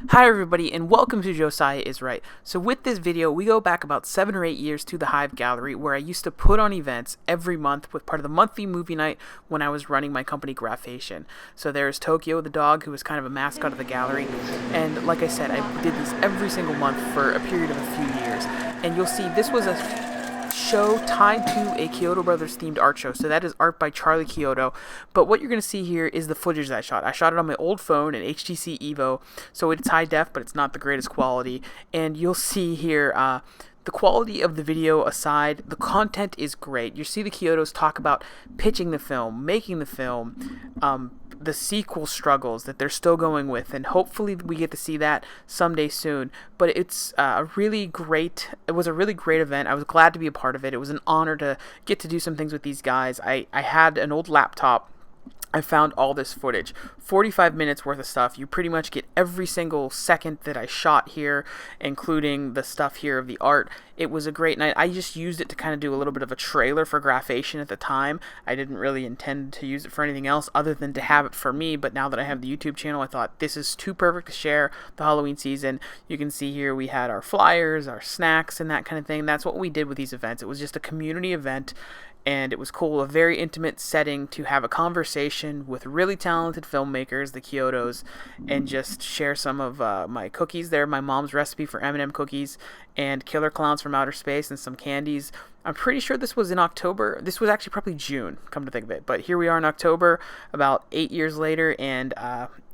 Hi everybody and welcome to Josiah is Right. So with this video we go back about 7 or 8 years to the Hive Gallery, where I used to put on events every month with part of the monthly movie night when I was running my company Graphation. So there's Tokyo the dog, who was kind of a mascot of the gallery, and like I said, I did this every single month for a period of a few years. And you'll see this was a show tied to a Chiodo Brothers themed art show. So that is art by Charlie Chiodo. But what you're going to see here is the footage that I shot. I shot it on my old phone, an HTC Evo, so it's high def, but it's not the greatest quality. And you'll see here, the quality of the video aside, the content is great. You see the Chiodos talk about pitching the film, making the film, the sequel struggles that they're still going with, and hopefully we get to see that someday soon. But it's it was a really great event. I was glad to be a part of it. It was an honor to get to do some things with these guys. I had an old laptop. I found all this footage, 45 minutes worth of stuff. You pretty much get every single second that I shot here, including the stuff here of the art. It was a great night. I just used it to kind of do a little bit of a trailer for Graphation at the time. I didn't really intend to use it for anything else other than to have it for me, but now that I have the YouTube channel, I thought this is too perfect to share the Halloween season. You can see here we had our flyers, our snacks, and that kind of thing. That's what we did with these events. It was just a community event, and it was cool, a very intimate setting to have a conversation with really talented filmmakers, the Chiodos, and just share some of my cookies there, my mom's recipe for M&M cookies, and Killer Klowns from Outer Space, and some candies. I'm pretty sure this was in October. This was actually probably June, come to think of it. But here we are in October, about 8 years later, and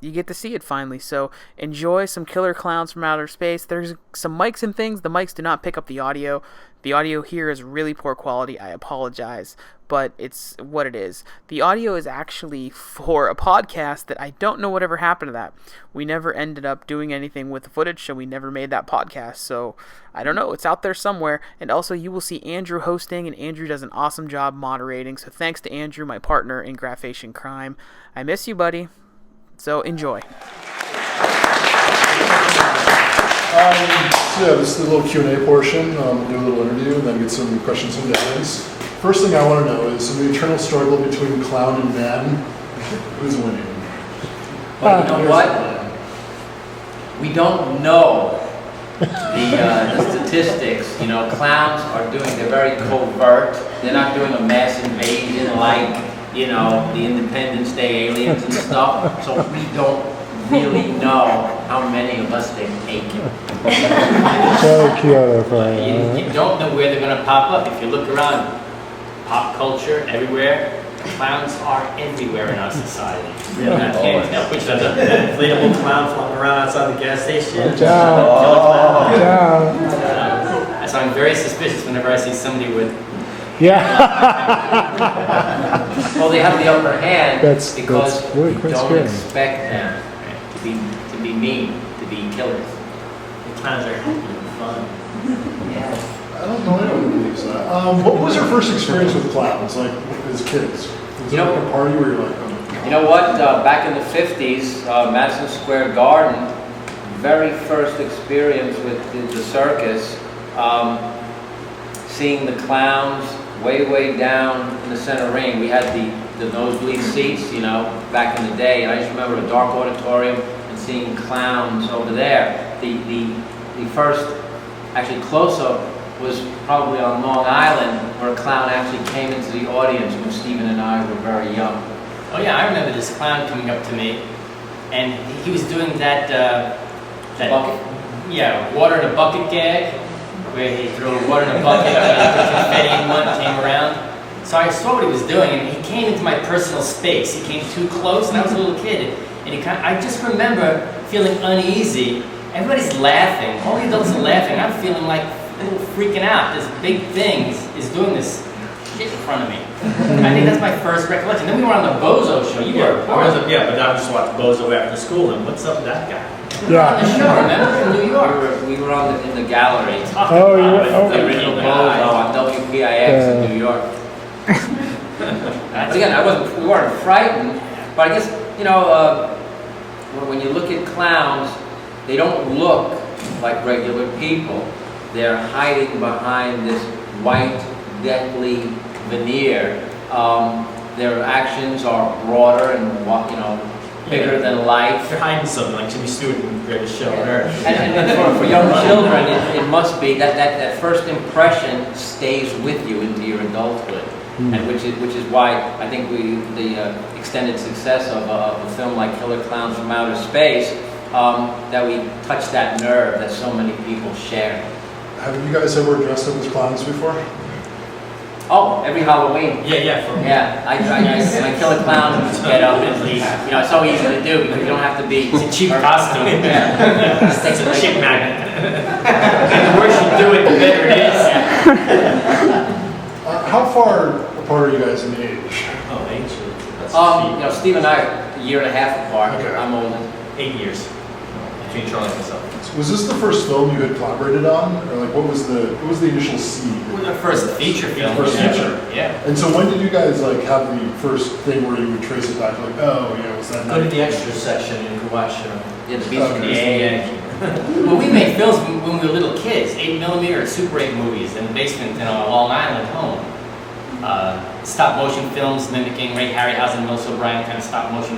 you get to see it finally. So enjoy some Killer Klowns from Outer Space. There's some mics and things. The mics do not pick up the audio. The audio here is really poor quality. I apologize, but it's what it is. The audio is actually for a podcast that I don't know whatever happened to that. We never ended up doing anything with the footage, so we never made that podcast. So I don't know. It's out there somewhere. And also you will see Andrew hosting, and Andrew does an awesome job moderating. So thanks to Andrew, my partner in Graphation Crime. I miss you, buddy. So enjoy. So this is the little Q&A portion. We'll do a little interview and then get some questions from the audience. First thing I want to know is the eternal struggle between clown and man. Who's winning? Well, you know what? We don't know the statistics. You know, clowns are they're very covert. They're not doing a mass invasion like, you know, the Independence Day aliens and stuff. So we don't really know how many of us they're taking. You don't know where they're going to pop up. If you look around pop culture, everywhere, clowns are everywhere in our society. Really? I can't tell which one's an inflatable clown floating around outside the gas station. So I'm very suspicious whenever I see somebody with well, they have the upper hand because really you don't scary. expect them to be mean, to be killers. The clowns are happy and fun. Yeah. I don't know anyone who believes that. What was your first experience with clowns, like as kids? Was it like a party where you're like, oh. You know what? Back in the 50s, Madison Square Garden, very first experience with the circus, seeing the clowns way down in the center ring. We had the nosebleed seats, you know, back in the day, and I just remember a dark auditorium and seeing clowns over there. The first actually close-up was probably on Long Island, where a clown actually came into the audience when Stephen and I were very young. Oh yeah, I remember this clown coming up to me, and he was doing that Bucket? Yeah, water in a bucket gag, where he threw water in a bucket and put confetti in one, came around. So I saw what he was doing, and he came into my personal space. He came too close, and I was a little kid, and I just remember feeling uneasy. Everybody's laughing. All the adults are laughing. I'm feeling like a little freaking out. This big thing is doing this shit in front of me. I think that's my first recollection. Then we were on the Bozo show. You were but I just watched Bozo after school, and what's up with that guy? on the show, remember, from New York. We were in the gallery. The original Bozo on WPIX in New York. Again, we weren't frightened, but I guess, you know, when you look at clowns, they don't look like regular people. They're hiding behind this white, deathly veneer. Their actions are broader and, you know, bigger than life. They're hiding something like Jimmy Stewart in Greatest Show on Earth. And then for young children, it must be that first impression stays with you into your adulthood, and which is why I think the extended success of a film like Killer Klowns from Outer Space, that we touch that nerve that so many people share. Have you guys ever dressed up as clowns before? Oh, every Halloween. Yeah. I Killer Klowns get up and leave. You know, it's so easy to do because you don't have to be. It's a cheap costume. Yeah. It's a chick magnet. And the worse you do it, the better it is. How far apart are you guys in age? Oh, age. You know, Steve and I are a year and a half apart. Okay. I'm older. 8 years between Charlie and myself. Was this the first film you had collaborated on, or like what was the initial seed? It was our first feature film. First feature. Yeah. And so when did you guys like have the first thing where you would trace it back, like, oh, yeah, was that Go to night? the extras section and you can watch. Yeah, the beach. Okay. Yeah. Well, we made films when we were little kids, 8mm or Super 8 movies in the basement in our Long Island home. Stop motion films mimicking Ray Harryhausen, Mills O'Brien kind of stop motion,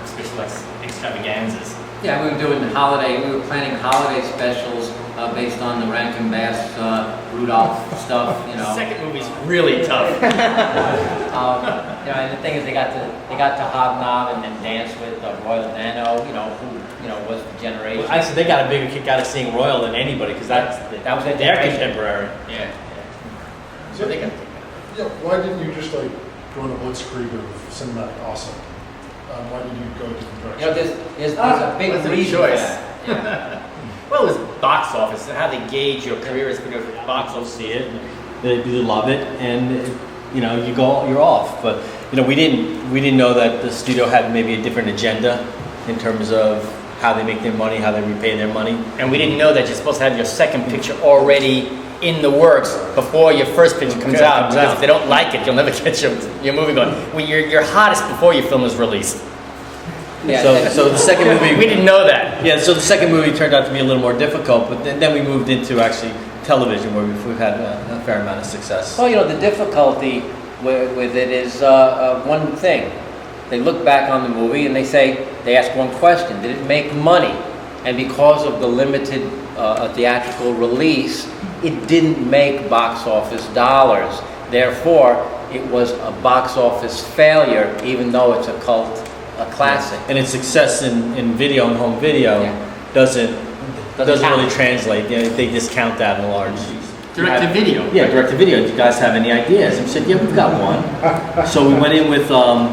special extravaganzas. Yeah, we were doing we were planning holiday specials based on the Rankin Bass Rudolph stuff, you The know. second movie's really tough. You know, and the thing is, they got to hobnob and dance with Royal Dano, you know, who was the generation. Well, actually, they got a bigger kick out of seeing Royal than anybody because that was their generation. contemporary. Yeah. So they got. Yeah, why didn't you just like go on a blitzkrieg of cinematic awesome? Why did you go a different direction? You know, there's a big That's a reason choice. for that. Yeah. Well, it was box office, how they gauge your career as producer. Box office. See it, they love it, and you're off. But we didn't know that the studio had maybe a different agenda in terms of how they make their money, how they repay their money. And we didn't know that you're supposed to have your second picture already in the works before your first picture comes out. Because if they don't like it, you'll never get your movie going. Well, you're hottest before your film is released. Yeah. So the second movie, We didn't know that. yeah. So the second movie turned out to be a little more difficult, but then we moved into actually television, where we've had a fair amount of success. Well, you know, the difficulty with it is one thing. They look back on the movie and they ask one question: did it make money? And because of the limited theatrical release, it didn't make box office dollars. Therefore, it was a box office failure, even though it's a cult classic. And its success in video and home video doesn't count. really translate. They discount that in large. Direct to video. Yeah, direct to video. Do you guys have any ideas? And we said, yeah, we've got one. So we went in with a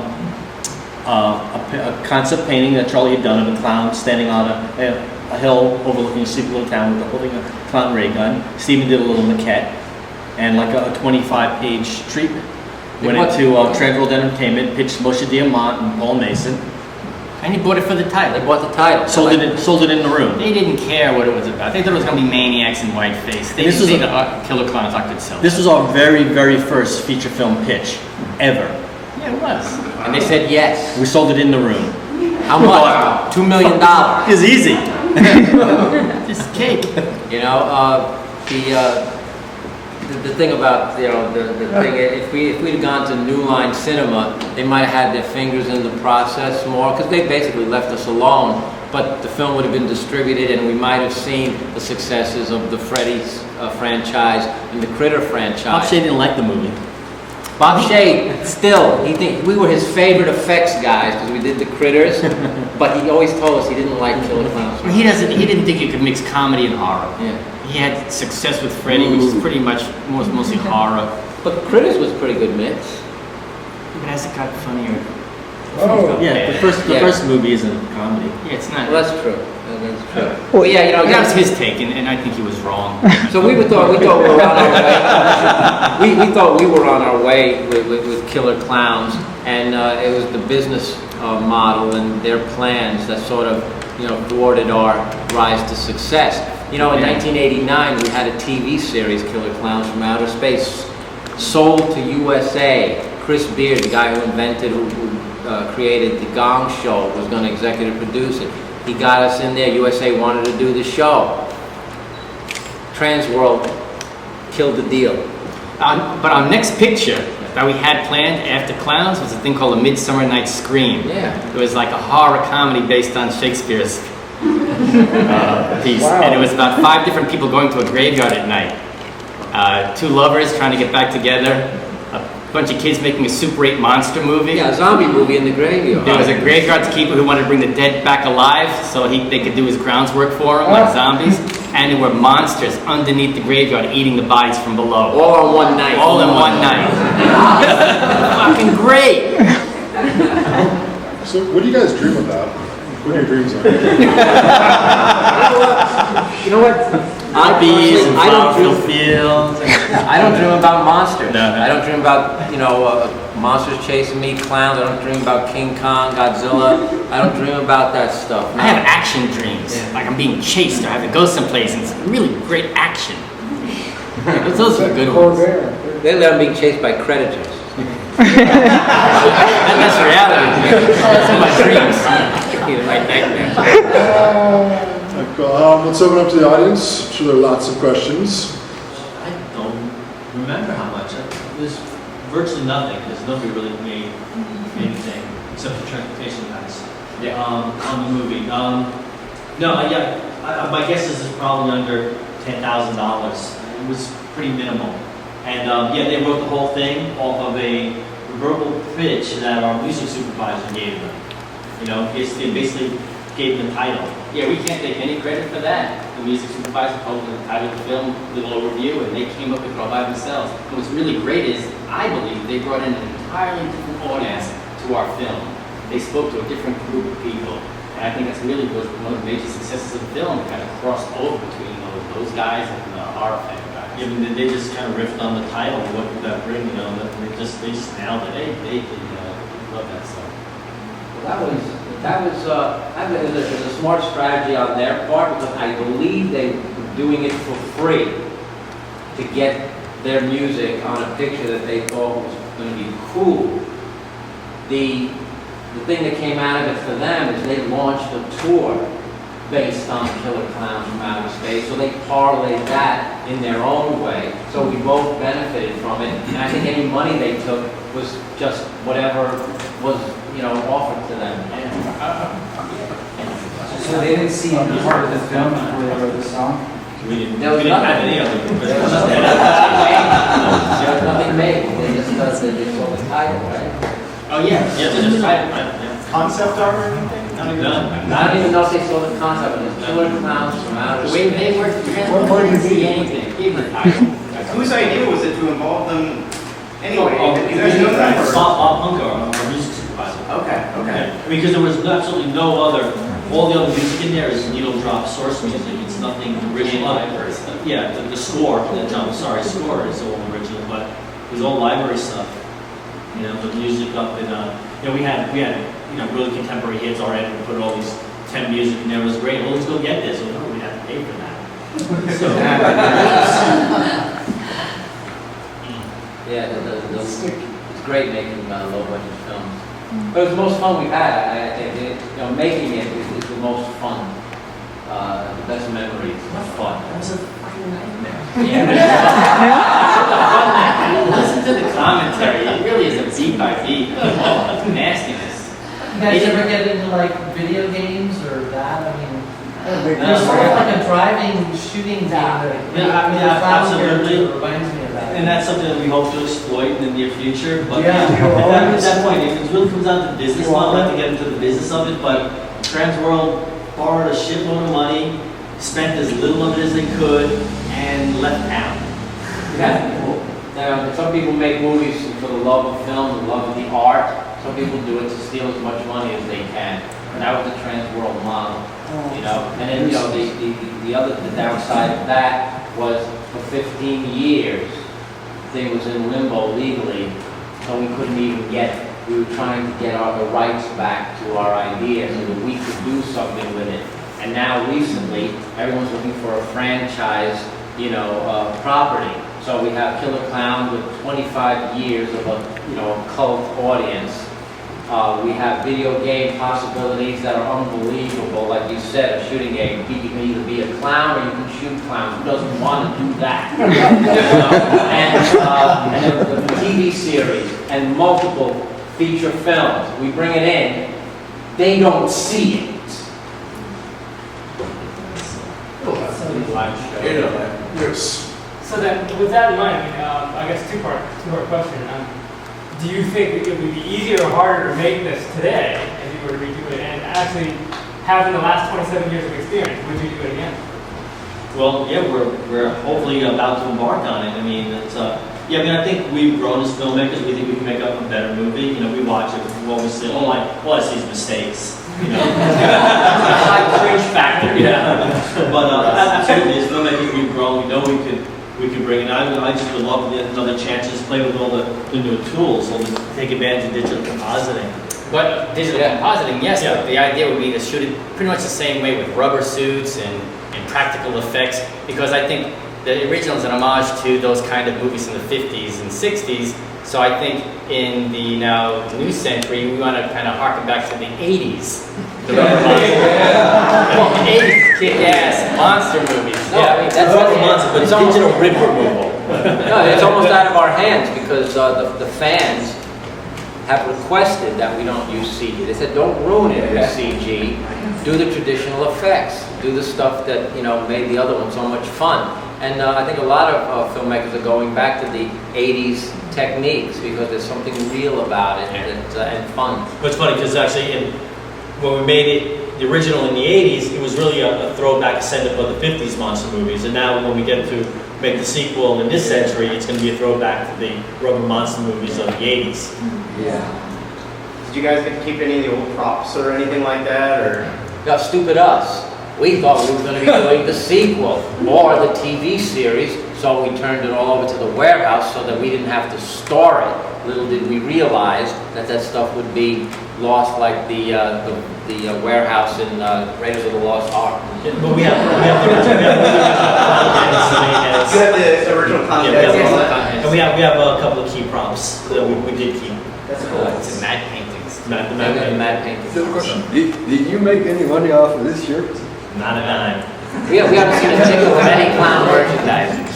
concept painting that Charlie had done of a clown standing on a hill overlooking a sleepy little town holding a clown ray gun. Steven did a little maquette and like a 25-page treatment. Went into Transworld Entertainment, pitched Moshe Diamant and Paul Mason. And he bought it for the title. They bought the title. Sold it in the room. They didn't care what it was about. They thought it was going to be maniacs in whiteface. They This didn't was think Killer Klowns could sell. This was our very, very first feature film pitch ever. Yeah, it was. And they said yes. We sold it in the room. How much? $2 million. It was easy. Just cake. You know, the thing about, you know, the thing, if we'd have gone to New Line Cinema, they might have had their fingers in the process more, because they basically left us alone, but the film would have been distributed and we might have seen the successes of the Freddy's franchise and the Critter franchise. Bob Shea didn't like the movie. Bob Shea, still, we were his favorite effects guys because we did the Critters, but he always told us he didn't like Killer Klowns. He didn't think you could mix comedy and horror. Yeah. He had success with Freddy, which is pretty much mostly horror. But Critters was a pretty good mix. But as it got funnier. Oh, Yeah, the first movie isn't a comedy. Yeah, it's not. Well, that's true. That's true. Well, yeah, you know, That was his take, and I think he was wrong. So we thought we were on our way. We thought we were on our way with Killer Klowns, and it was the business model and their plans that sort of, you know, thwarted our rise to success. You know, in 1989, we had a TV series, Killer Klowns from Outer Space, sold to USA. Chris Beard, the guy who created the Gong Show, was going to executive produce it. He got us in there. USA wanted to do the show. Transworld killed the deal. But our next picture that we had planned after Clowns was a thing called A Midsummer Night's Scream. Yeah. It was like a horror comedy based on Shakespeare's piece. Wow. And it was about 5 different people going to a graveyard at night. 2 lovers trying to get back together. A bunch of kids making a Super 8 monster movie. Yeah, a zombie movie in the graveyard. There was a graveyard keeper who wanted to bring the dead back alive so they could do his grounds work for him, like zombies. And there were monsters underneath the graveyard eating the bodies from below. All on one night. All in one night. Fucking great! So, what do you guys dream about? What are your dreams are? You know what? Bees and I don't flower dream. fields. I don't dream about monsters. No. I don't dream about monsters chasing me, clowns. I don't dream about King Kong, Godzilla. I don't dream about that stuff. I have action dreams. Yeah. Like I'm being chased or I have to go someplace and it's really great action. Those are the good Poor ones. bear. Lately, I'm being chased by predators. That's reality. That's in my dreams. My nightmares. Let's open up to the audience. I'm sure there are lots of questions. I don't remember how much. It was virtually nothing because nobody really made anything except the transportation guys. Yeah. On the movie. My guess is it's probably under $10,000. It was pretty minimal. And they wrote the whole thing off of a verbal pitch that our music supervisor gave them. You know, they basically gave them the title. Yeah, we can't take any credit for that. The music supervisor told them the title of the film, little overview, and they came up with it all by themselves. And what's really great is, I believe, they brought in an entirely different audience to our film. They spoke to a different group of people. And I think that's really was one of the major successes of the film. It kind of crossed over between those guys and the horror fan guys. Yeah, I mean, they just kind of riffed on the title and what did that bring, you know, they just nailed it. They love that stuff. Well, that was a smart strategy on their part because I believe they were doing it for free to get their music on a picture that they thought was going to be cool. The thing that came out of it for them is they launched a tour based on Killer Klowns from Outer Space, so they parlayed that in their own way. So we both benefited from it, and I think any money they took was just whatever was offered to them. So they didn't see any part of the film before they wrote the song? We didn't There was have nothing. any other. There was nothing made. They just saw the title, right? Oh, yeah. Yeah, they just Concept art or anything? Not even None. I don't even know if they saw the concept, but it's Killer Klowns from Outer The way Space. they worked together, What they didn't did see they- anything. Give them the title. Whose idea was it to involve them anyway? Oh, You guys know that? or- Bob Hunker, our music supervisor. Okay, okay. Because there was absolutely no other, all the other music in there is needle drop source music. It's nothing original. Yeah, the score, score is all original, but it was all library stuff. You know, the music up in, we had really contemporary hits already. We put all these 10 music in there. It was great. Well, let's go get this. Well, no, we had to pay for that. So, Yeah, it's great making low-budget films. But it was the most fun we've had. I think making it is the most fun. The best memories of fun. that was a fucking nightmare. Listen to the commentary. It really is a beat by beat. Nastiness. You guys ever get into like video games or that? I mean, Big there's sort of deal. like a driving shooting game that Absolutely. reminds me of that. And that's something that we hope to exploit in the near future. But Yeah. at that point, if it really comes down to business model, I have to get into the business of it. But Transworld borrowed a shitload of money, spent as little of it as they could, and left town. Now, some people make movies for the love of film, the love of the art. Some people do it to steal as much money as they can. And that was the Transworld model, And then, the downside of that was for 15 years, thing was in limbo legally, so we couldn't even we were trying to get the rights back to our idea so that we could do something with it. And now recently, everyone's looking for a franchise, property. So we have Killer Klowns with 25 years of a cult audience. We have video game possibilities that are unbelievable, like you said, of shooting you can either be a clown or you can shoot clowns. Who doesn't want to do that? And the TV series and multiple feature films, we bring it in, they don't see it. Yes. So then, with that in mind, I guess two-part question. Do you think it would be easier or harder to make this today if you were to redo it? And actually, having the last 27 years of experience, would you do it again? Well, yeah, we're hopefully about to embark on it. I mean, it's yeah. I mean, I think we've grown as filmmakers. We think we can make up a better movie. You know, we watch it. We always say, "Oh, all I see is mistakes." You know, It's like cringe factor. yeah. But absolutely, as filmmakers, we've grown. We know we could bring it. I just would love to get another chance to just play with all the new tools, so to take advantage of digital compositing. But digital compositing, yes, but the idea would be to shoot it pretty much the same way with rubber suits and practical effects, because I think the original is an homage to those kind of movies in the 50s and 60s. So I think in the now new century, we want to kind of harken back to the 80s. The rubber well, 80s kick-ass monster movies. No, I mean, that's Rubber monster, but it's digital rib removal. No, it's almost out of our hands because the fans have requested that we don't use CG. They said, don't ruin it with CG. Do the traditional effects. Do the stuff that, you know, made the other one so much fun. And I think a lot of filmmakers are going back to the 80s techniques because there's something real about it and fun. But it's funny because actually, when we made it, the original in the 80s, it was really a throwback, a send-up of the 50s monster movies. And now when we get to make the sequel in this century, it's going to be a throwback to the rubber monster movies of the 80s. Yeah. Did you guys get to keep any of the old props or anything like that, or? Now, stupid us. We thought we were going to be doing the sequel or the TV series, so we turned it all over to the warehouse so that we didn't have to store it. Little did we realize that that stuff would be lost like the warehouse in Raiders of the Lost Ark. But we have You have the original context. and we have a couple of key props that we did keep. That's cool. It's mad paintings. The mad paintings. Good question. Did you make any money off of this shirt? Not a dime. We haven't seen a ticket of any clown merchandise.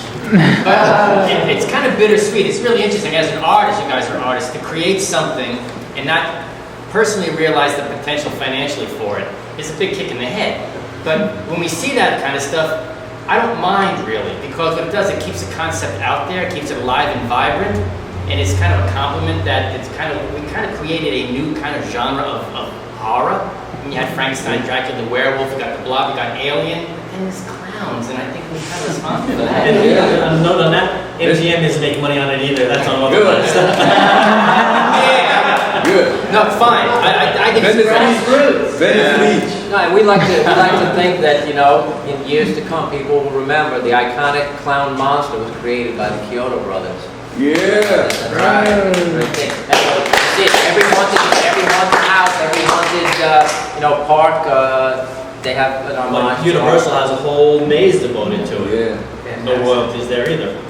But it's kind of bittersweet. It's really interesting as an artist, you guys are artists, to create something and not personally realize the potential financially for it. It's a big kick in the head. But when we see that kind of stuff, I don't mind really, because what it does, it keeps the concept out there, it keeps it alive and vibrant, and it's kind of a compliment that we kind of created a new kind of genre of horror. And you had Frankenstein, Dracula, the werewolf, you got the Blob, you got Alien, but then there's clowns, and I think we're kind of responsible for that. And note on that, MGM isn't making money on it either. That's on other ones. Good. No, fine. I think it's No, and we like to think that, you know, in years to come, people will remember the iconic clown monster was created by the Chiodo Brothers. Yeah. That's right. Great thing. And see, every haunted house, every haunted park, they have an homage. Universal has a whole maze devoted to it. Yeah. No royalties there either.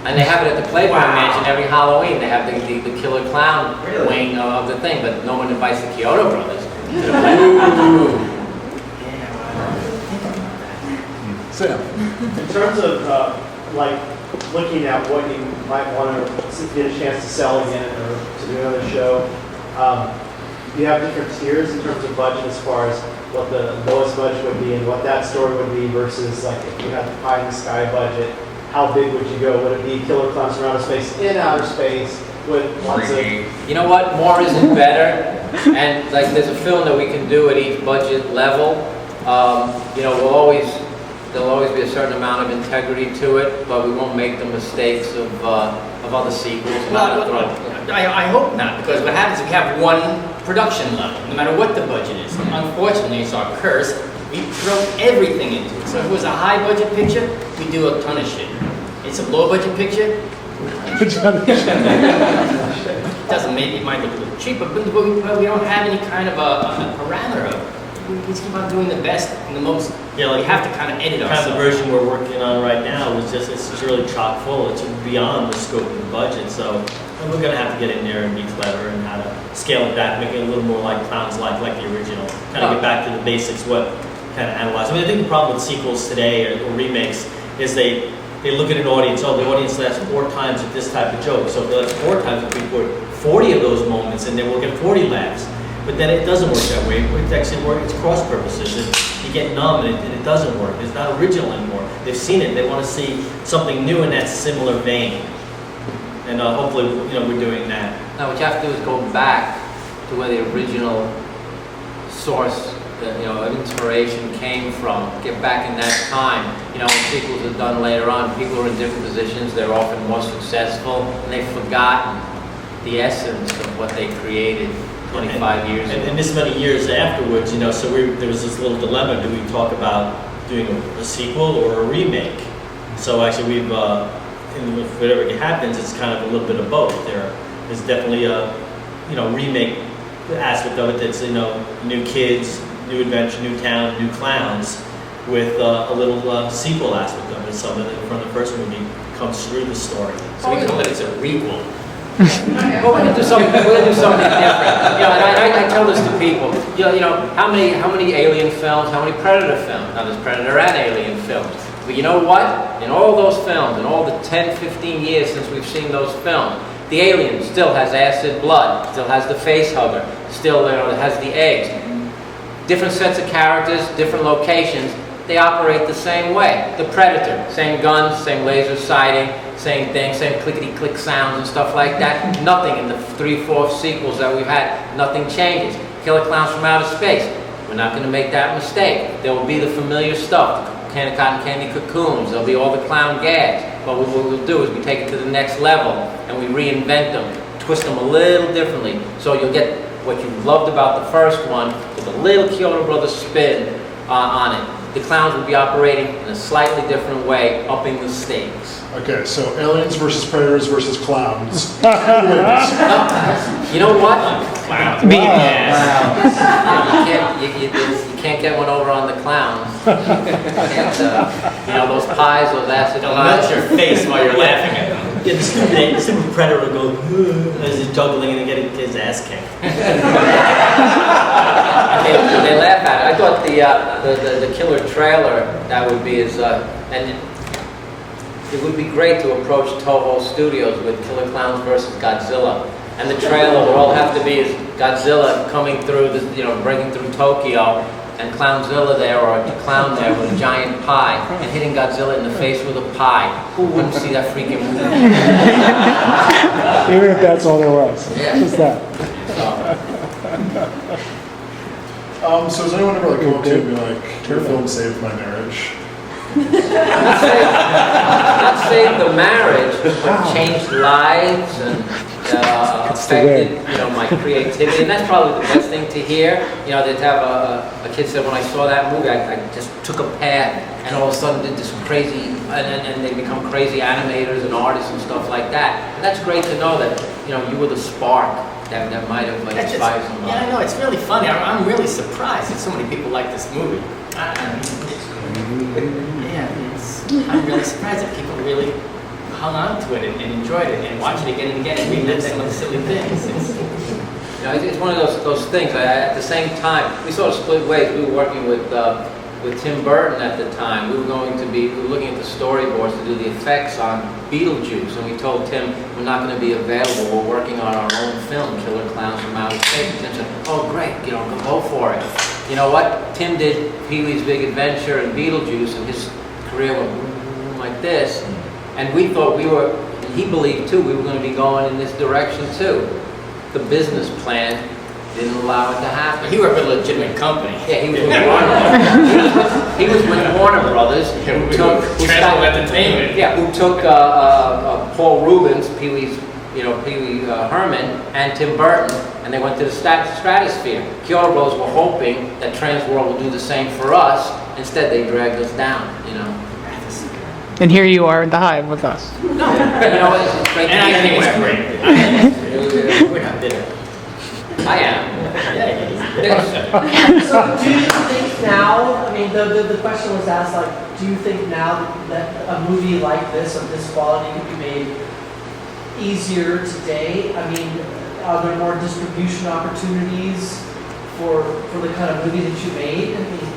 And they have it at the Playground Mansion every Halloween. They have the Killer Clown wing of the thing, but no one invites the Chiodo Brothers. Sam. In terms of looking at what you might want to get a chance to sell again or to do another show, you have different tiers in terms of budget as far as what the lowest budget would be and what that story would be versus like if you had the pie in the sky budget. How big would you go? Would it be Killer Klowns from Outer Space in outer space with lots of... You know what? More isn't better. And like there's a film that we can do at each budget level. There'll always be a certain amount of integrity to it, but we won't make the mistakes of other sequels. I hope not, because what happens is we have one production level, no matter what the budget is. Unfortunately, it's our curse. We throw everything into it. So if it was a high budget picture, we do a ton of shit. It's a low budget picture. It doesn't make it might look a little cheaper, but we don't have any kind of a parameter. We just keep on doing the best and the most. Yeah, we have to kind of edit ourselves. The version we're working on right now it's just really chock full. It's beyond the scope of the budget. So we're gonna have to get in there and be clever and how to scale it back, make it a little more like Clowns like the original. Kind of get back to the basics. What kind of analyze. I mean, I think the problem with sequels today or remakes is they look at an audience. Oh, the audience laughs 4 times at this type of joke. So if they laugh 4 times, if we put 40 of those moments in there, we'll get 40 laughs. But then it doesn't work that way. It actually works. It's cross purposes. You get numb and it doesn't work. It's not original anymore. They've seen it. They want to see something new in that similar vein. And hopefully, we're doing that. Now, what you have to do is go back to where the original source, of inspiration came from. Get back in that time. When sequels are done later on, people are in different positions. They're often more successful, and they've forgotten the essence of what they created 25 years ago. And this many years afterwards, so there was this little dilemma. Do we talk about doing a sequel or a remake? So actually, we've, if whatever happens, it's kind of a little bit of both. There's definitely a, remake aspect of it that's, new kids, new adventure, new town, new clowns, with a little sequel aspect of it. So that from the first movie comes through the story. So we call it a requel. Well, we're gonna do something different. And I tell this to people. How many Alien films? How many Predator films? Now there's Predator and Alien films. But you know what? In all those films, in all the 10, 15 years since we've seen those films, the alien still has acid blood, still has the face hugger, still has the eggs. Different sets of characters, different locations. They operate the same way. The Predator, same guns, same laser sighting, same thing, same clickety-click sounds and stuff like that. Nothing in the 3/4 sequels that we've had, nothing changes. Killer Klowns from Outer Space, we're not going to make that mistake. There will be the familiar stuff, the can of cotton candy cocoons, there'll be all the clown gags. But what we'll do is we take it to the next level and we reinvent them, twist them a little differently. So you'll get what you loved about the first one with a little Chiodo Brothers spin on it. The clowns will be operating in a slightly different way, upping the stakes. Okay, so aliens versus predators versus clowns. You know what? Clowns. You can't get one over on the clowns. Those pies, those acid They'll pies. melt your face while you're laughing at them. Yeah, the stupid Predator will go as he's juggling and getting his ass kicked. They laugh at it. I thought the killer trailer that would be and it would be great to approach Toho Studios with Killer Klowns versus Godzilla, and the trailer would all have to be is Godzilla coming through breaking through Tokyo, and Clownzilla there, or a clown there with a giant pie, and hitting Godzilla in the face with a pie. Who wouldn't see that freaking movie? Even if that's all there was. Yeah. Just that. So has anyone ever come up to you and be like, your film saved my marriage? Not saved the marriage, but changed lives and affected my creativity, and that's probably the best thing to hear. They'd have a kid said, when I saw that movie, I just took a pad and all of a sudden did this crazy, and they become crazy animators and artists and stuff like that. And that's great to know that you were the spark that might have inspired somebody. Yeah, I know, it's really funny. I'm really surprised that so many people like this movie. I'm really surprised that people really hung on to it and enjoyed it and watched it again and again and relived some of the silly things. It's one of those things. At the same time, we sort of split ways. We were working with Tim Burton at the time. We were looking at the storyboards to do the effects on Beetlejuice, and we told Tim we're not going to be available. We're working on our own film, Killer Klowns from Outer Space. And Tim said, "Oh, great, go for it." You know what? Tim did Pee-wee's Big Adventure and Beetlejuice, and his career went like this. And we thought he believed too, we were going to be going in this direction too. The business plan didn't allow it to happen. He worked with a legitimate company. Yeah, he was with Warner Brothers. He was with Warner Brothers. Transworld Entertainment. Yeah, who took Paul Rubens, Pee-wee Herman, and Tim Burton, and they went to the stratosphere. Chiodo Brothers were hoping that Transworld would do the same for us. Instead, they dragged us down, And here you are in the Hive with us. No, it's great. And I think it's great. We're not bitter. I am. So do you think now, I mean, the question was asked, like, do you think now that a movie like this, of this quality, could be made easier today? I mean, are there more distribution opportunities for the kind of movie that you made? I mean,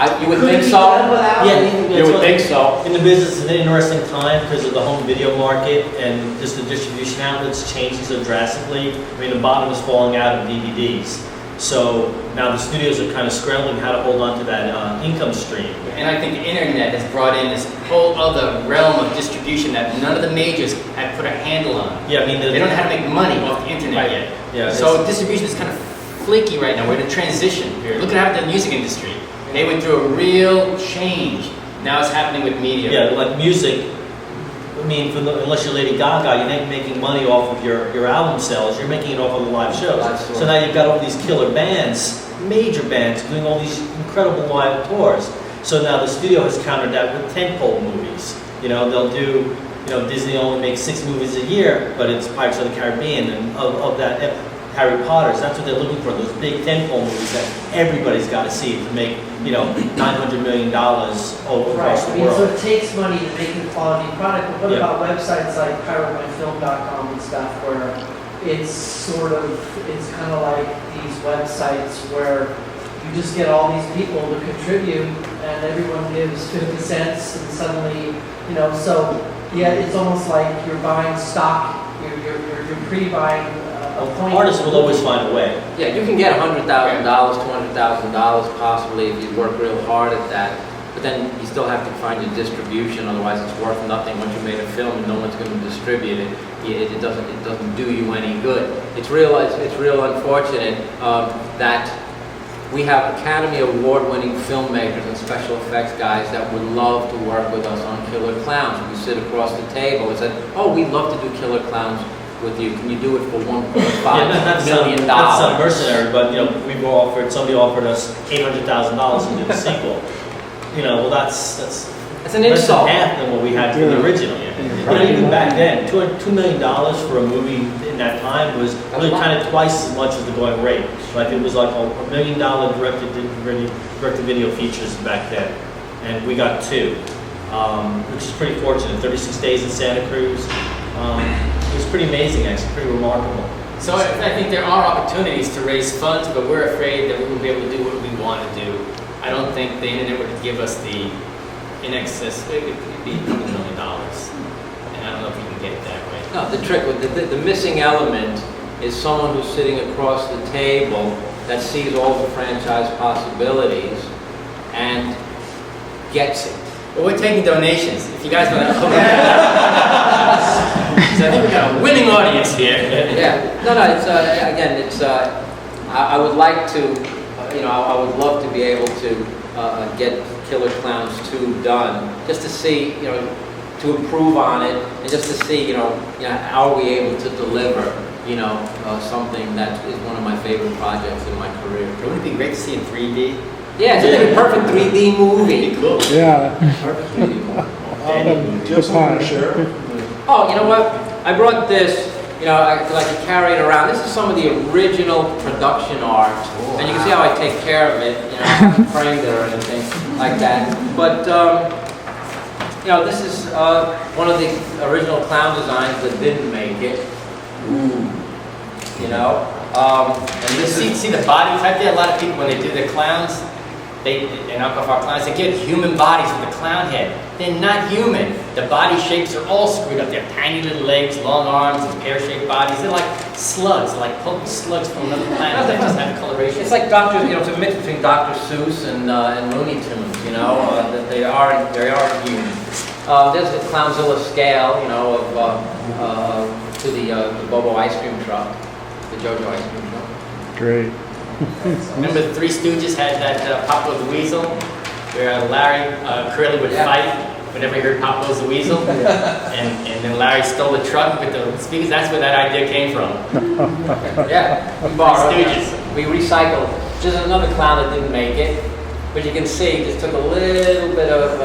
You would Could it think be so? done without? Yeah, You would think so. In the business, it's an interesting time because of the home video market and just the distribution outlets changing so drastically. I mean, the bottom is falling out of DVDs. So now the studios are kind of scrambling how to hold on to that income stream. And I think the internet has brought in this whole other realm of distribution that none of the majors have put a handle on. Yeah, I mean, They don't know how to make money off the internet Right. yet. Yeah, So distribution is kind of flaky right now. We're in a transition period. Look at what happened to the music industry. They went through a real change. Now it's happening with media. Yeah, like music. I mean, unless you're Lady Gaga, you're not making money off of your album sales. You're making it off of the live shows. So now you've got all these killer bands, major bands, doing all these incredible live tours. So now the studio has countered that with tentpole movies. You know, they'll do. You know, Disney only makes 6 movies a year, but it's Pirates of the Caribbean and of that. Harry Potter's, that's what they're looking for, those big tentpole movies that everybody's got to see to make, you know, $900 million over Right, across I the mean, so world. it takes money to make a quality product, but what Yeah. about websites like piratemyfilm.com and stuff where it's kind of like these websites where you just get all these people to contribute and everyone gives 50 cents and suddenly, you know, so yeah, it's almost like you're buying stock, you're pre-buying a point. Artists will always find a way. Yeah, you can get $100,000, $200,000 possibly if you work real hard at that. But then you still have to find your distribution. Otherwise, it's worth nothing. Once you made a film and no one's going to distribute it, it doesn't do you any good. It's real unfortunate that we have Academy Award-winning filmmakers and special effects guys that would love to work with us on Killer Klowns. We sit across the table and said, "Oh, we'd love to do Killer Klowns with you. Can you do it for $1.5 million?" That's not mercenary, but, you know, somebody offered us $800,000 to do the sequel. You know, well, that's an insult. Less than half than what we had for the original. You know, even back then, $2 million for a movie in that time was really kind of twice as much as the going rate. Like it was like $1 million direct-to-video features back then, and we got 2, which is pretty fortunate. 36 Days in Santa Cruz. It was pretty amazing, actually, pretty remarkable. So I think there are opportunities to raise funds, but we're afraid that we won't be able to do what we want to do. I don't think the internet would give us the in excess. It could be $1 million, and I don't know if we can get it that way. No, the trick with the missing element is someone who's sitting across the table that sees all the franchise possibilities and gets it. But we're taking donations. If you guys want to, so I think we got a winning audience here. Yeah. No. It's again. It's. I would like to. I would love to be able to get Killer Klowns 2 done, just to see, to improve on it, and just to see, are we able to deliver, something that is one of my favorite projects in my career. Wouldn't it be great to see in 3D? Yeah, it's like a perfect 3D movie. Cool. Yeah. Perfect 3D movie. Do you have something to share? Oh, you know what? I brought this. I could carry it around. This is some of the original production art, and you can see how I take care of it. I haven't framed it or anything like that. But this is one of the original clown designs that didn't make it. And this See the body type there? A lot of people, when they do their clowns, they knock off our clowns, they get human bodies with a clown head. They're not human. The body shapes are all screwed up. They have tiny little legs, long arms, and pear-shaped bodies. They're like slugs. They're like poking slugs from another planet. They just have coloration. It's like it's a mix between Dr. Seuss and Looney Tunes. That they are human. There's the Clownzilla scale, to the Bobo ice cream truck, the JoJo ice cream truck. Great. Remember the Three Stooges had that Pop-Go the Weasel, where Larry Curly would fight whenever he heard Pop-Go's the Weasel, and then Larry stole the truck with the speakers. That's where that idea came from. Yeah, we borrowed. We recycled. Just another clown that didn't make it, but you can see just took a little bit of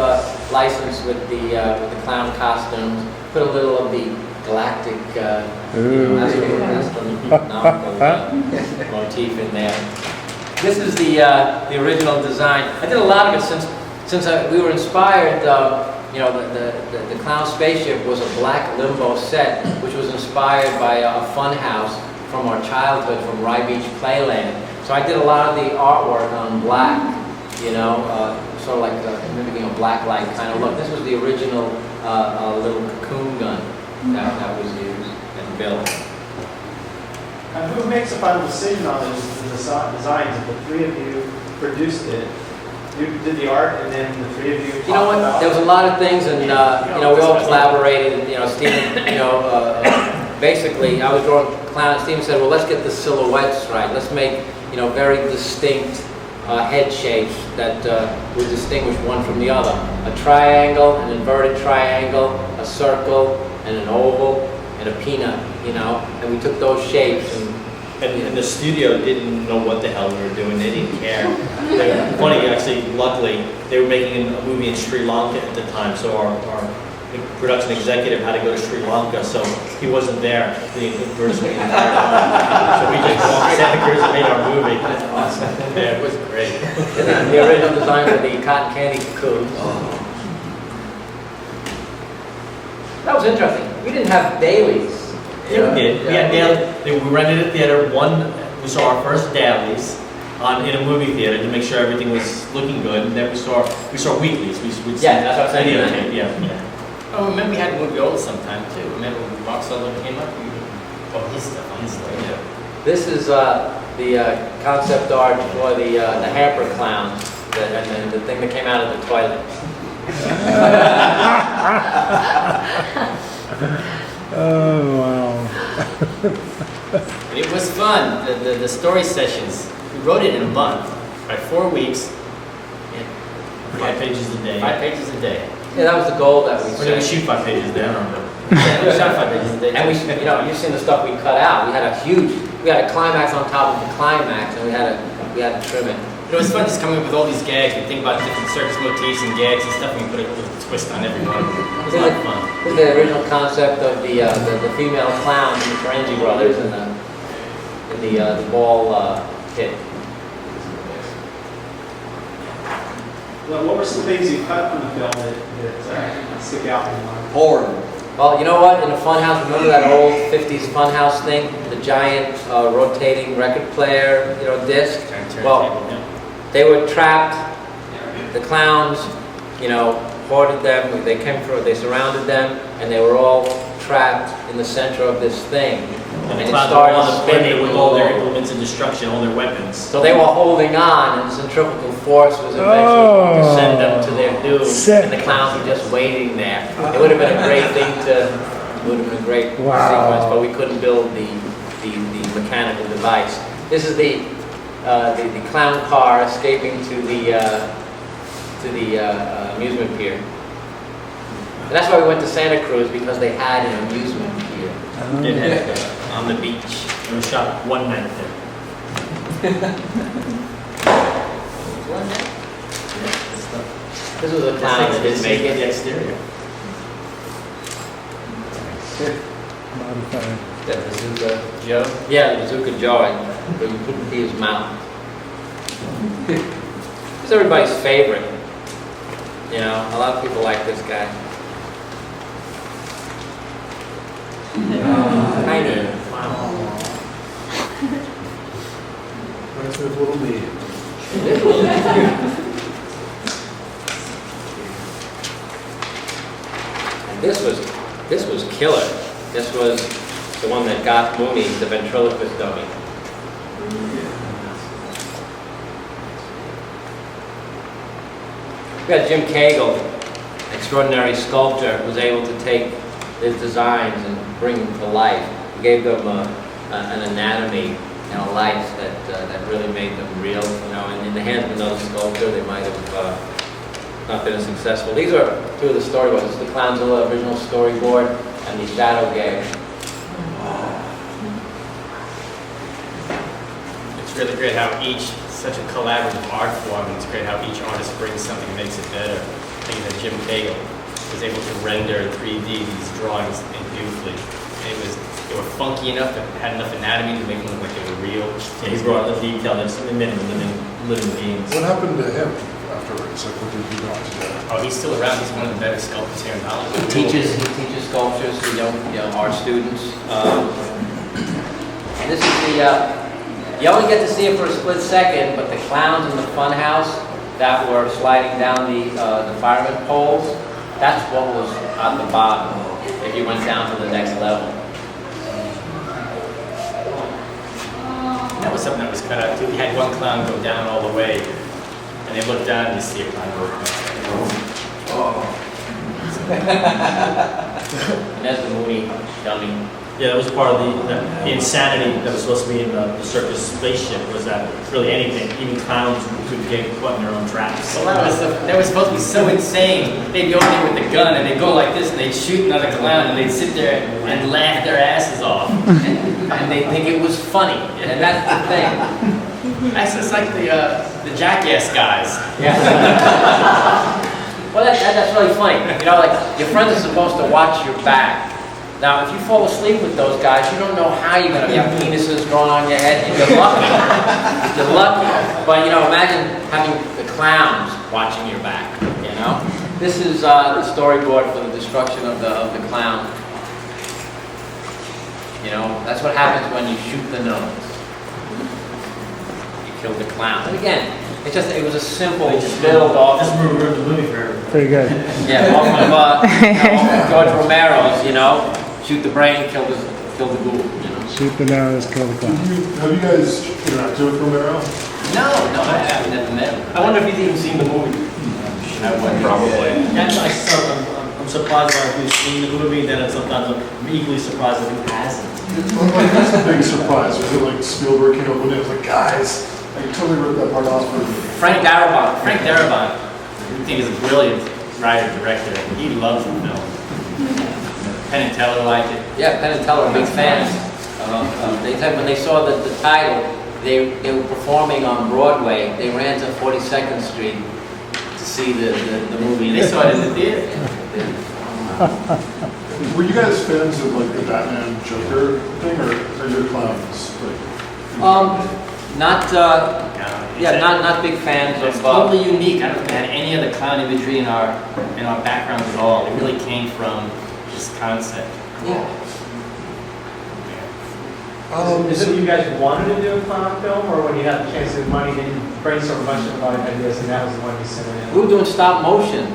license with the clown costumes, put a little of the galactic motif in there. This is the original design. I did a lot of it since we were inspired. The clown spaceship was a black limbo set, which was inspired by a fun house from our childhood from Rye Beach Playland. So I did a lot of the artwork on black, you know, sort of like mimicking a black light kind of look. This was the original little cocoon gun that was used and built. And who makes the final decision on the designs? If the three of you produced it, you did the art, and then the three of you. You know what? There was a lot of things, and we all collaborated. And, Stephen, basically, I was drawing clowns. Stephen said, "Well, let's get the silhouettes right. Let's make very distinct head shapes that would distinguish one from the other. A triangle, an inverted triangle, a circle, and an oval, and a peanut. And we took those shapes And the studio didn't know what the hell we were doing. They didn't care. Funny, actually, luckily, they were making a movie in Sri Lanka at the time, so our production executive had to go to Sri Lanka, so he wasn't there for the anniversary the entire time. So we just walked Santa Cruz and made our movie. That's awesome. Yeah, it was great. The original design for the cotton candy cocoons. That was interesting. We didn't have dailies. Yeah, we did. We had daily. We rented a theater. We saw our first dailies in a movie theater to make sure everything was looking good. And then we saw weeklies. We'd that's what I'm saying. Videotape. Yeah. Oh, remember we had moviola sometime too. Remember when Mark Sutherland came up? His stuff on his stuff. Yeah. This is the concept art for the hamper clowns, and the thing that came out of the toilet. Oh, wow. It was fun. The story sessions, we wrote it in a month, right? 4 weeks. 5 pages a day. 5 pages a day. Yeah, that was the goal that we Or set. did we shoot 5 pages a day? I don't remember. Yeah, we shot 5 pages a day. And you've seen the stuff we cut out. We had a climax on top of the climax, and we had to trim it. It was fun just coming up with all these gags. We think about different circus motifs and gags and stuff, and we put a little twist on every one of them. It was a lot of fun. This is the original concept of the female clowns in the Ferengi Brothers in the ball pit. Well, what were some things you cut from the film that stick out in your mind? Porn. Well, you know what? In the funhouse, remember that old 50s funhouse thing? The giant rotating record player, disc? Well, they were trapped. The clowns, hoarded them. They came through. They surrounded them, and they were all trapped in the center of this thing. And the it clowns were started on the planet spinning with all their implements of destruction, all their weapons. So they were holding on, and the centrifugal force was eventually going to send them to their doom. Sick. And the clowns were just waiting there. It would have been a great thing it would have been a great sequence, but we couldn't build the mechanical device. This is the clown car escaping to the amusement pier. And that's why we went to Santa Cruz, because they had an amusement pier. On the beach. And we shot one night there. This was a clown that didn't make The it. exterior. Modified. The Bazooka Joe? Yeah, the Bazooka Joe, but you couldn't see his mouth. He's everybody's favorite. A lot of people like this guy. Tiny. Reminds me of little me. And this was killer. This was the one that got Mooney, the ventriloquist dummy. We had Jim Cagle, extraordinary sculptor, was able to take his designs and bring them to life. We gave them an anatomy and a life that really made them real. And in the hands of another sculptor, they might have not been as successful. These are two of the storyboards. This is the Clownzilla original storyboard and the shadow gag. It's really great how such a collaborative art form, and it's great how each artist brings something and makes it better. I think that Jim Cagle was able to render in 3D these drawings beautifully. They were funky enough, that had enough anatomy to make them look like they were real. Yeah, he brought the detail that's in living beings. What happened to him afterwards? Like, what did he go on to do? Oh, he's still around. He's one of the better sculptors here in Hollywood. He teaches sculptures to our students. And this is you only get to see it for a split second, but the clowns in the fun house, that were sliding down the fireman poles. That's what was at the bottom if you went down to the next level. That was something that was cut out too. We had one clown go down all the way, and they looked down and you see a clown go. And that's the movie dummy. Yeah, that was part of the insanity that was supposed to be in the circus spaceship, was that really anything, even clowns could get caught in their own traps. Well, that was supposed to be so insane. They'd go in there with a gun and they'd go like this and they'd shoot another clown and they'd sit there and laugh their asses off. And they think it was funny. And that's the thing. It's like the Jackass guys. Yeah. Well, that's really funny. You know, like, your friends are supposed to watch your back. Now, if you fall asleep with those guys, you don't know how you're going to have penises growing on your head, and you're lucky. You're lucky. But, you know, imagine having the clowns watching your back, you know? This is the storyboard for the destruction of the clown. You know, that's what happens when you shoot the nose. You kill the clown. And again, it was a simple build off. Just ruined the movie for everybody. Pretty good. Yeah, off of George Romero's, you know, shoot the brain, kill the ghoul, you know. Shoot the nose, kill the clown. Have you guys interacted with Romero? No, I haven't never met him. I wonder if he's even seen the movie. Probably. I'm surprised by who's seen the movie, then sometimes I'm equally surprised that who hasn't. That's a big surprise. Was it like Spielberg came up with it? It was like, guys, I totally ripped that part off for me. Frank Darabont, I think is a brilliant writer, director. He loves the film. Penn and Teller liked it. Yeah, Penn and Teller are big fans. They said when they saw the title, they were performing on Broadway. They ran to 42nd Street to see the movie. They saw it in the theater. Were you guys fans of like the Batman Joker thing, or are you clowns? Not big fans It's of. totally unique. I don't think we had any other clown imagery in our backgrounds at all. It really came from this concept. Yeah. Is it you guys wanted to do a clown film, or when you had the chance of money, then you brainstormed a bunch of ideas, and that was the one you sent in? We were doing stop motion.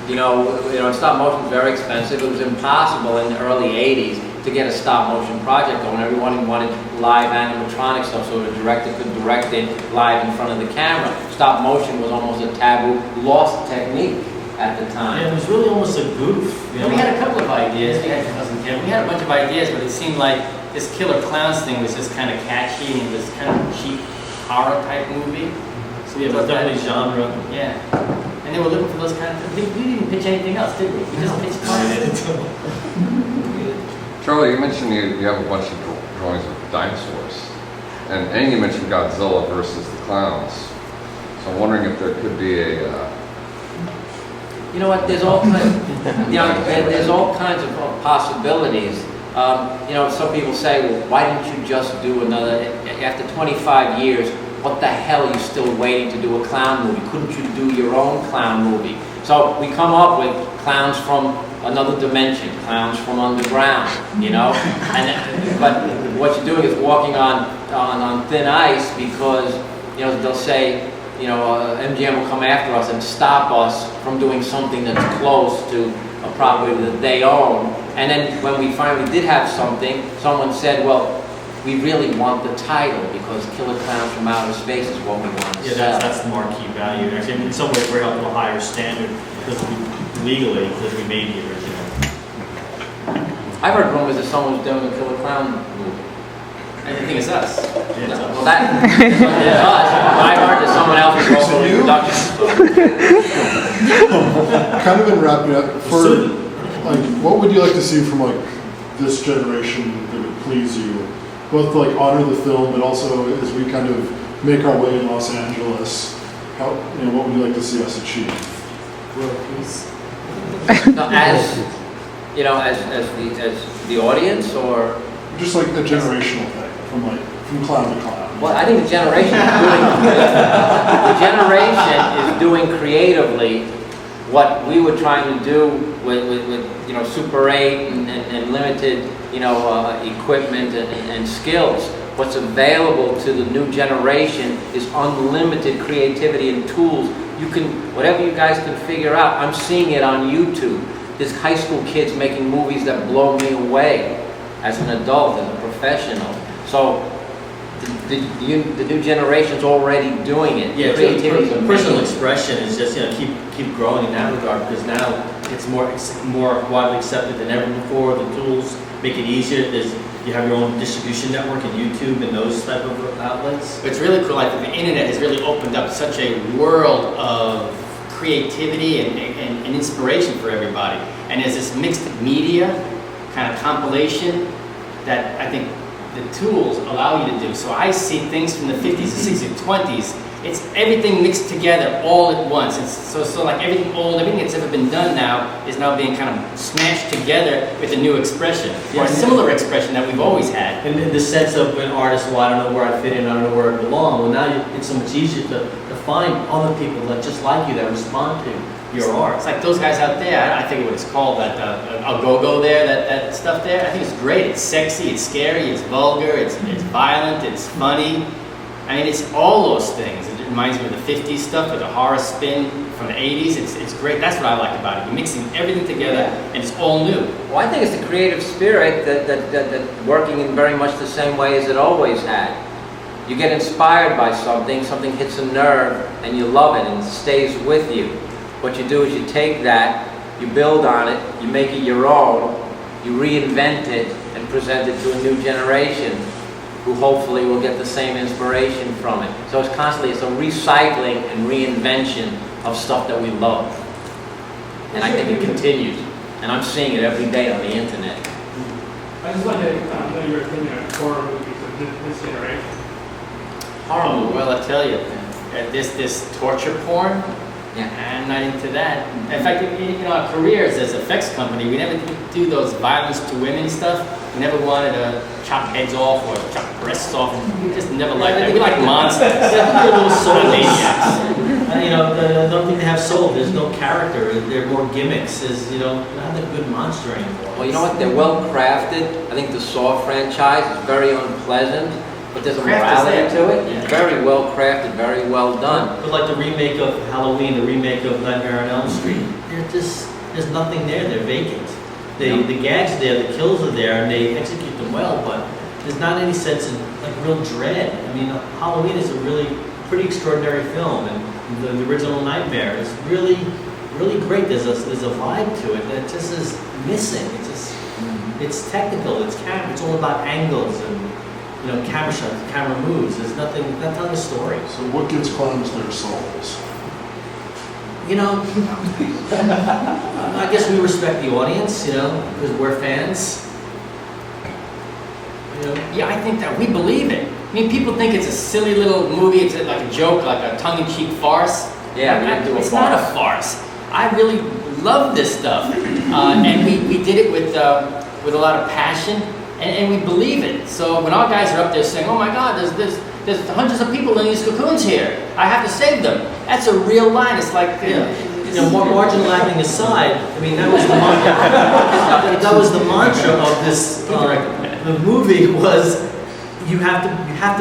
You know, stop motion is very expensive. It was impossible in the early '80s to get a stop motion project going. Everyone wanted live animatronic stuff, so the director could direct it live in front of the camera. Stop motion was almost a taboo, lost technique at the time. Yeah, it was really almost a goof. You know? We had a couple of ideas. We had a bunch of ideas, but it seemed like this Killer Klowns thing was just kind of catchy and it was kind of a cheap horror type movie. So yeah, it was definitely genre. Yeah. And they were looking for those kind of things. We didn't pitch anything else, did we? We just pitched concepts. Charlie, you mentioned you have a bunch of drawings of dinosaurs. And you mentioned Godzilla versus the clowns. So I'm wondering if there could be a... You know what? There's all kinds. There's all kinds of possibilities. Some people say, "Well, why didn't you just do another?" After 25 years, what the hell are you still waiting to do a clown movie? Couldn't you do your own clown movie? So we come up with clowns from another dimension, clowns from underground. You know, but what you're doing is walking on thin ice because they'll say. MGM will come after us and stop us from doing something that's close to a property that they own. And then when we finally did have something, someone said, well, we really want the title because Killer Klowns from Outer Space is what we want to sell. That's the marquee value. Actually, in some ways, we're held to a higher standard because we made the original. I've heard rumors that someone was doing a Killer Clown movie. I think it's us. Yeah, it's us. Well, that is us. But I heard that someone else was also in production. Kind of been wrapping up what would you like to see from this generation that would please you? Both to honor the film, but also as we kind of make our way in Los Angeles, what would you like to see us achieve? World peace. As the audience, or just a generational thing from clown to clown. Well, I think the generation is doing creatively what we were trying to do with Super 8 and limited equipment and skills. What's available to the new generation is unlimited creativity and tools You can, whatever you guys can figure out, I'm seeing it on YouTube. There's high school kids making movies that blow me away as an adult, as a professional. So the new generation's already doing it. Yeah, Creativity, personal expression is just keep growing in that regard, because now it's more widely accepted than ever before. The tools make it easier. You have your own distribution network and YouTube and those type of outlets. It's really cool. Like the internet has really opened up such a world of creativity and inspiration for everybody. And there's this mixed media kind of compilation that I think the tools allow you to do. So I see things from the 50s, the 60s, 20s. It's everything mixed together all at once. It's so like everything old, everything that's ever been done now is now being kind of smashed together with a new expression, or a similar expression that we've always had. And in the sense of an artist, well, I don't know where I fit in, I don't know where I belong. Well, now it's so much easier to find other people that just like you, that respond to your art. It's like those guys out there, I think what it's called, that a go-go there, that stuff there. I think it's great. It's sexy, it's scary, it's vulgar, it's violent, it's funny. I mean, it's all those things. It reminds me of the 50s stuff with the horror spin from the 80s. It's great. That's what I like about it. You're mixing everything together, and it's all new. Well, I think it's the creative spirit that working in very much the same way as it always had. You get inspired by something hits a nerve, and you love it, and it stays with you. What you do is you take that, you build on it, you make it your own, you reinvent it, and present it to a new generation, who hopefully will get the same inspiration from it. So it's a recycling and reinvention of stuff that we love. And I think it continues. And I'm seeing it every day on the internet. I just wanted to know your opinion on horror movies of this generation. Horror movie, well, I tell you, this torture porn, yeah. I'm not into that. In fact, in our careers as an effects company, we never do those violence to women stuff. We never wanted to chop heads off or chop breasts off. We just never liked that. We like monsters. They're little soul maniacs. I don't think they have soul. There's no character. They're more gimmicks. Not a good monster anymore. Well, you know what? They're well crafted. I think the Saw franchise is very unpleasant, but there's a morality to it. Yeah. Very well crafted, very well done. But like the remake of Halloween, the remake of Nightmare on Elm Street, there's nothing there. They're vacant. The gags are there, the kills are there, and they execute them well, but there's not any sense of like real dread. I mean, Halloween is a really pretty extraordinary film, and the original Nightmare is really, really great. There's a vibe to it that just is missing. It's technical. It's all about angles and camera shots, camera moves. There's nothing. Not telling a story. So what gives clowns their souls? I guess we respect the audience, because we're fans. Yeah, I think that we believe it. I mean, people think it's a silly little movie, it's like a joke, like a tongue-in-cheek farce. Yeah, it's not a farce. I really love this stuff, and we did it with a lot of passion, and we believe it. So when our guys are up there saying, "Oh my God, there's hundreds of people in these cocoons here. I have to save them." That's a real line. It's like, marginal acting aside, I mean, that was the mantra of this. The movie was you have to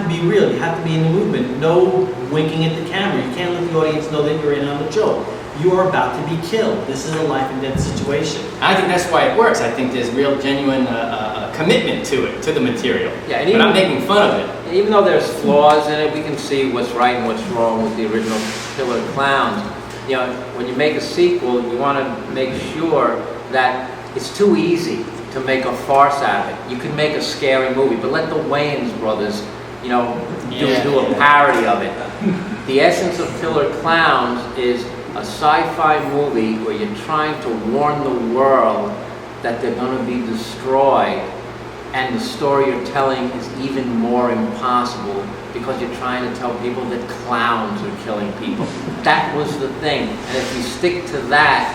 be real. You have to be in the movement. No winking at the camera. You can't let the audience know that you're in on the joke. You are about to be killed. This is a life and death situation. I think that's why it works. I think there's real, genuine commitment to it, to the material. Yeah, but I'm making fun of it. Even though there's flaws in it, we can see what's right and what's wrong with the original Killer Klowns. When you make a sequel, you want to make sure that it's too easy to make a farce out of it. You can make a scary movie, but let the Wayans brothers, do a parody of it. The essence of Killer Klowns is a sci-fi movie where you're trying to warn the world that they're going to be destroyed, and the story you're telling is even more impossible because you're trying to tell people that clowns are killing people. That was the thing, and if we stick to that,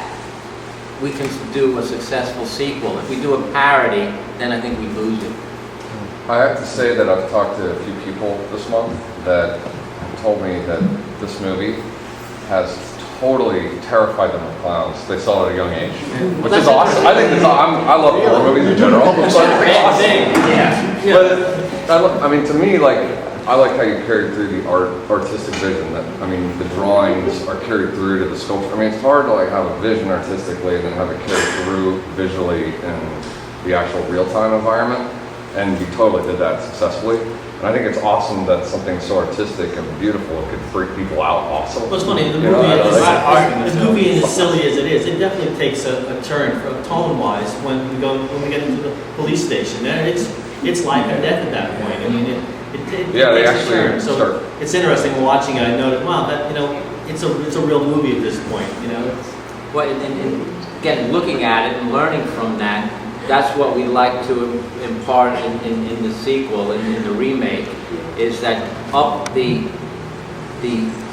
we can do a successful sequel. If we do a parody, then I think we lose it. I have to say that I've talked to a few people this month that told me that this movie has totally terrified them of clowns. They saw it at a young age, which is awesome. I think I love horror movies in general. But I mean, to me, like, I like how you carried through the artistic vision. That I mean, the drawings are carried through to the sculpture. I mean, it's hard to like have a vision artistically and then have it carried through visually in the actual real-time environment. And you totally did that successfully. And I think it's awesome that something so artistic and beautiful could freak people out also. Well, it's funny, the You know, movie is as silly as it is. It definitely takes a turn tone-wise when we get into the police station. And it's life and death at that point. I mean, it yeah, they takes a actually turn. So start. it's interesting watching it. I noticed, wow, that it's a real movie at this point. Well, and again, looking at it and learning from that, that's what we like to impart in the sequel, in the remake, is that up the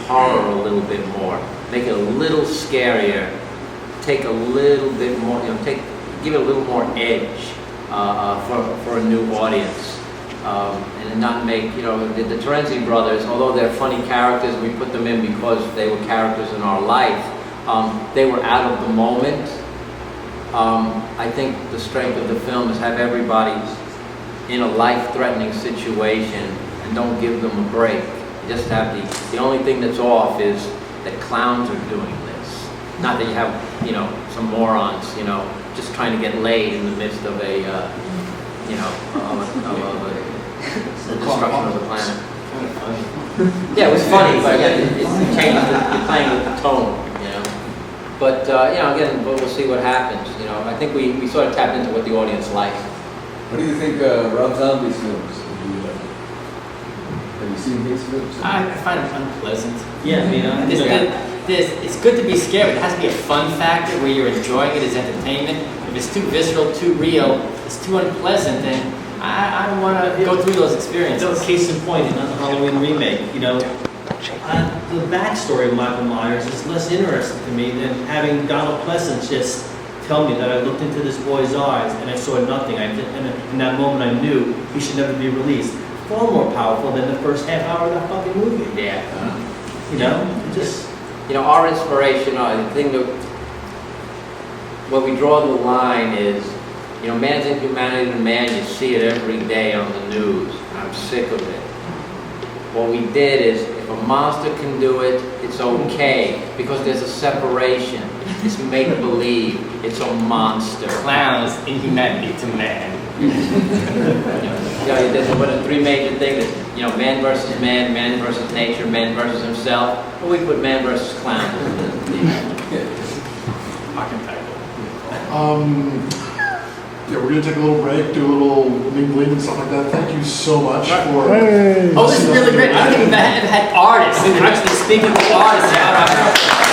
horror a little bit more, make it a little scarier, take a little bit more, give it a little more edge for a new audience, and not make the Terenzi brothers, although they're funny characters, we put them in because they were characters in our life. They were out of the moment. I think the strength of the film is have everybody in a life-threatening situation and don't give them a break. Just have the only thing that's off is that clowns are doing this. Not that you have, some morons, just trying to get laid in the midst of a, the destruction of the planet. Yeah, it was funny, but again, it changes. You're playing with the tone. But, again, we'll see what happens. I think we sort of tapped into what the audience likes. What do you think Rob Zombie's films? Have you seen his films? I find it unpleasant. Yeah, it's good to be scared, but it has to be a fun factor where you're enjoying it as entertainment. If it's too visceral, too real, it's too unpleasant, then I don't want to go through those experiences. Case in point, in the Halloween remake, the backstory of Michael Myers is less interesting to me than having Donald Pleasance just tell me that I looked into this boy's eyes and I saw nothing. And in that moment I knew he should never be released. Far more powerful than the first half hour of that fucking movie. Yeah. Our inspiration, the thing that, where we draw the line is, man's inhumanity to man, you see it every day on the news. I'm sick of it. What we did is, if a monster can do it, it's okay, because there's a separation. It's make-believe. It's a monster. Clowns, inhumanity to man. There's three major things, man versus man, man versus nature, man versus himself. Well, we put man versus clown. Yeah, we're going to take a little break, do a little mingling and stuff like that. Thank you so much for... Oh, this is really great. I don't even have had artists. I'm actually speaking to artists.